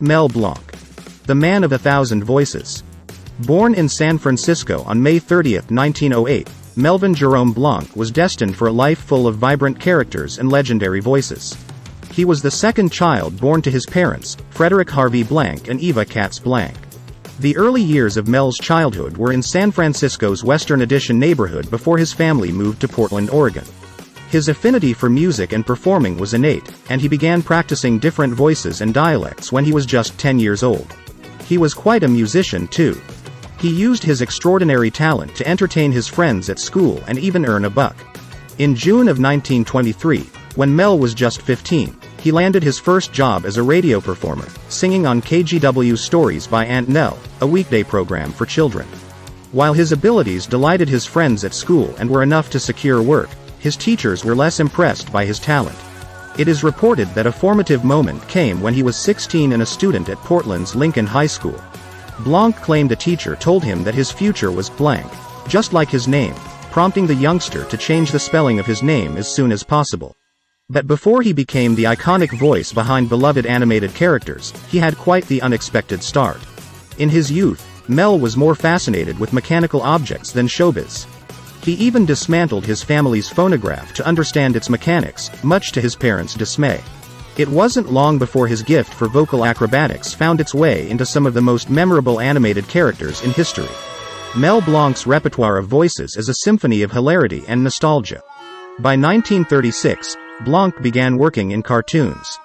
Mel Blanc. The man of 1,000 voices. Born in San Francisco on May 30, 1908, Melvin Jerome Blanc was destined for a life full of vibrant characters and legendary voices. He was the second child born to his parents, Frederick Harvey Blanc and Eva Katz Blanc. The early years of Mel's childhood were in San Francisco's Western Addition neighborhood before his family moved to Portland, Oregon. His affinity for music and performing was innate, and he began practicing different voices and dialects when he was just 10 years old. He was quite a musician too. He used his extraordinary talent to entertain his friends at school and even earn a buck. In June of 1923, when Mel was just 15, he landed his first job as a radio performer, singing on KGW's Stories by Aunt Nell, a weekday program for children. While his abilities delighted his friends at school and were enough to secure work, his teachers were less impressed by his talent. It is reported that a formative moment came when he was 16 and a student at Portland's Lincoln High School. Blanc claimed a teacher told him that his future was blank, just like his name, prompting the youngster to change the spelling of his name as soon as possible. But before he became the iconic voice behind beloved animated characters, he had quite the unexpected start. In his youth, Mel was more fascinated with mechanical objects than showbiz. He even dismantled his family's phonograph to understand its mechanics, much to his parents' dismay. It wasn't long before his gift for vocal acrobatics found its way into some of the most memorable animated characters in history. Mel Blanc's repertoire of voices is a symphony of hilarity and nostalgia. By 1936, Blanc began working in cartoons.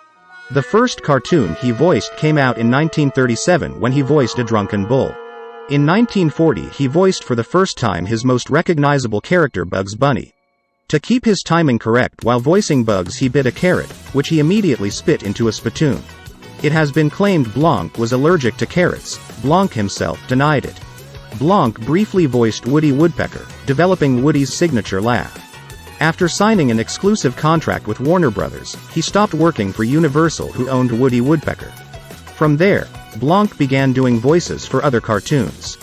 The first cartoon he voiced came out in 1937 when he voiced a drunken bull. In 1940 he voiced for the first time his most recognizable character Bugs Bunny. To keep his timing correct while voicing Bugs he bit a carrot, which he immediately spit into a spittoon. It has been claimed Blanc was allergic to carrots. Blanc himself denied it. Blanc briefly voiced Woody Woodpecker, developing Woody's signature laugh. After signing an exclusive contract with Warner Brothers, he stopped working for Universal, who owned Woody Woodpecker. From there, Blanc began doing voices for other cartoons.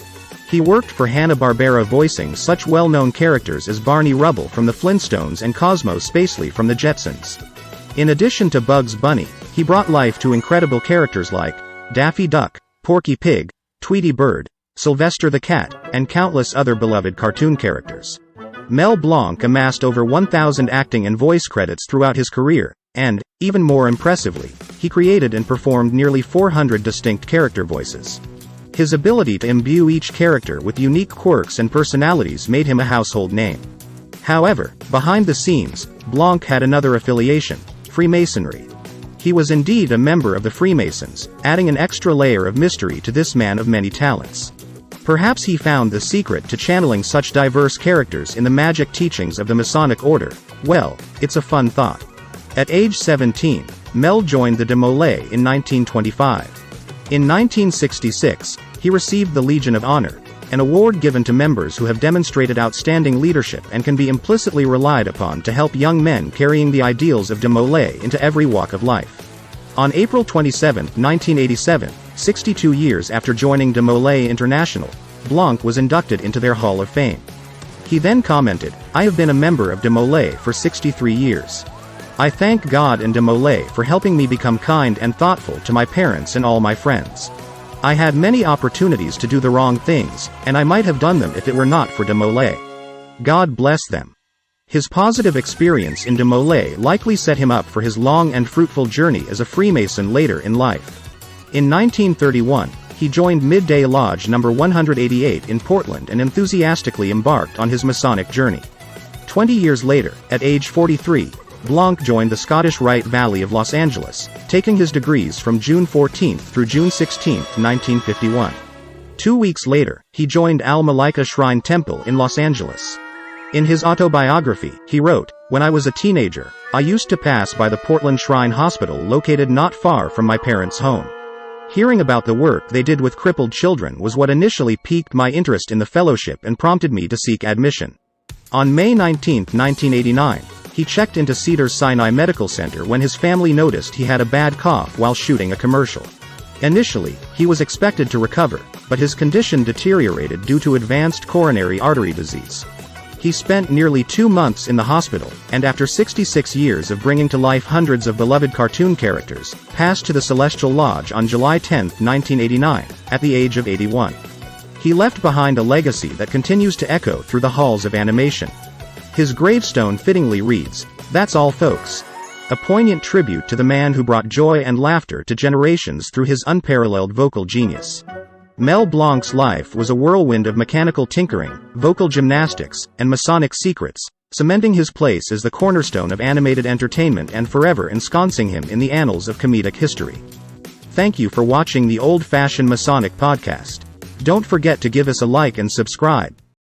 He worked for Hanna-Barbera voicing such well-known characters as Barney Rubble from the Flintstones and Cosmo Spacely from the Jetsons. In addition to Bugs Bunny, he brought life to incredible characters like Daffy Duck, Porky Pig, Tweety Bird, Sylvester the Cat, and countless other beloved cartoon characters. Mel Blanc amassed over 1,000 acting and voice credits throughout his career, and, even more impressively, he created and performed nearly 400 distinct character voices. His ability to imbue each character with unique quirks and personalities made him a household name. However, behind the scenes, Blanc had another affiliation, Freemasonry. He was indeed a member of the Freemasons, adding an extra layer of mystery to this man of many talents. Perhaps he found the secret to channeling such diverse characters in the magic teachings of the Masonic order. Well, it's a fun thought. At age 17, Mel joined the de Molay in 1925. In 1966, he received the Legion of Honor, an award given to members who have demonstrated outstanding leadership and can be implicitly relied upon to help young men carrying the ideals of de Molay into every walk of life. On April 27, 1987, 62 years after joining de Molay International, Blanc was inducted into their Hall of Fame. He then commented, "I have been a member of de Molay for 63 years. I thank God and de Molay for helping me become kind and thoughtful to my parents and all my friends. I had many opportunities to do the wrong things, and I might have done them if it were not for de Molay. God bless them." His positive experience in de Molay likely set him up for his long and fruitful journey as a Freemason later in life. In 1931, he joined Midday Lodge No. 188 in Portland and enthusiastically embarked on his Masonic journey. 20 years later, at age 43, Blanc joined the Scottish Rite Valley of Los Angeles, taking his degrees from June 14 through June 16, 1951. 2 weeks later, he joined Al Malaika Shrine Temple in Los Angeles. In his autobiography, he wrote, "When I was a teenager, I used to pass by the Portland Shrine Hospital located not far from my parents' home. Hearing about the work they did with crippled children was what initially piqued my interest in the fellowship and prompted me to seek admission. On May 19, 1989, he checked into Cedars-Sinai Medical Center when his family noticed he had a bad cough while shooting a commercial. Initially, he was expected to recover, but his condition deteriorated due to advanced coronary artery disease. He spent nearly 2 months in the hospital, and after 66 years of bringing to life hundreds of beloved cartoon characters, passed to the Celestial Lodge on July 10, 1989, at the age of 81. He left behind a legacy that continues to echo through the halls of animation. His gravestone fittingly reads, "That's all folks." A poignant tribute to the man who brought joy and laughter to generations through his unparalleled vocal genius. Mel Blanc's life was a whirlwind of mechanical tinkering, vocal gymnastics, and Masonic secrets, cementing his place as the cornerstone of animated entertainment and forever ensconcing him in the annals of comedic history. Thank you for watching the Old-Fashioned Masonic Podcast. Don't forget to give us a like and subscribe.